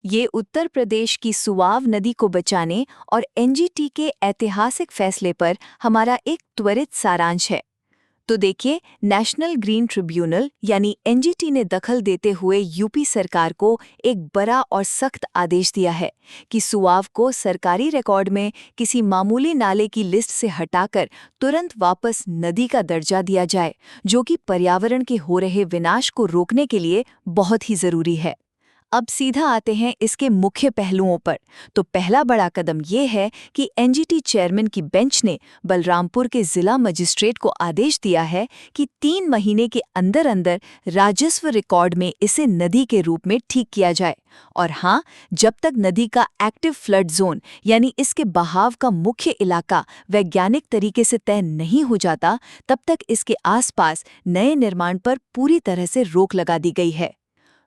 ये उत्तर प्रदेश की सुआव नदी को बचाने और एनजीटी के ऐतिहासिक फैसले पर हमारा एक त्वरित सारांश है। तो देखिए, नेशनल ग्रीन ट्रिब्यूनल यानी एनजीटी ने दखल देते हुए यूपी सरकार को एक बड़ा और सख्त आदेश दिया है कि सुआव को सरकारी रिकॉर्ड में किसी मामूली नाले की लिस्ट से हटाकर तुरंत वापस नदी का दर्जा दिया जाए, जो कि पर्यावरण के हो रहे विनाश को रोकने के लिए बहुत ही जरूरी है। अब सीधा आते हैं इसके मुख्य पहलुओं पर। तो पहला बड़ा कदम ये है कि एनजीटी चेयरमैन की बेंच ने बलरामपुर के जिला मजिस्ट्रेट को आदेश दिया है कि 3 महीने के अंदर अंदर राजस्व रिकॉर्ड में इसे नदी के रूप में ठीक किया जाए। और हाँ, जब तक नदी का एक्टिव फ्लड जोन यानी इसके बहाव का मुख्य इलाका वैज्ञानिक तरीके से तय नहीं हो जाता, तब तक इसके आसपास नए निर्माण पर पूरी तरह से रोक लगा दी गई है।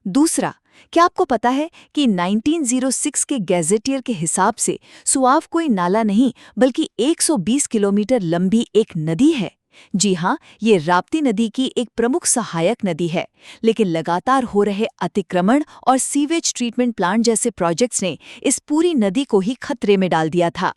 दूसरा, क्या आपको पता है कि 1906 के गैजेटियर के हिसाब से सुआव कोई नाला नहीं बल्कि 120 किलोमीटर लंबी एक नदी है। जी हाँ, ये राप्ती नदी की एक प्रमुख सहायक नदी है, लेकिन लगातार हो रहे अतिक्रमण और सीवेज ट्रीटमेंट प्लांट जैसे प्रोजेक्ट्स ने इस पूरी नदी को ही खतरे में डाल दिया था।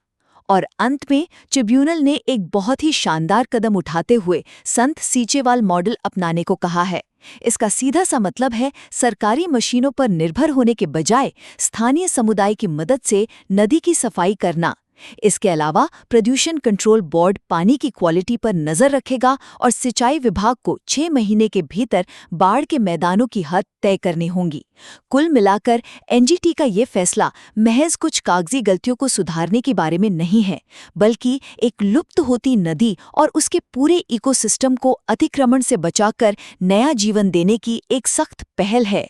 और अंत में ट्रिब्यूनल ने एक बहुत ही शानदार कदम उठाते हुए संत सीचेवाल मॉडल अपनाने को कहा है। इसका सीधा सा मतलब है सरकारी मशीनों पर निर्भर होने के बजाय स्थानीय समुदाय की मदद से नदी की सफाई करना। इसके अलावा प्रदूषण कंट्रोल बोर्ड पानी की क्वालिटी पर नजर रखेगा और सिंचाई विभाग को 6 महीने के भीतर बाढ़ के मैदानों की हद तय करनी होगी। कुल मिलाकर एनजीटी का ये फैसला महज कुछ कागजी गलतियों को सुधारने के बारे में नहीं है, बल्कि एक लुप्त होती नदी और उसके पूरे इकोसिस्टम को अतिक्रमण से बचाकर नया जीवन देने की एक सख्त पहल है।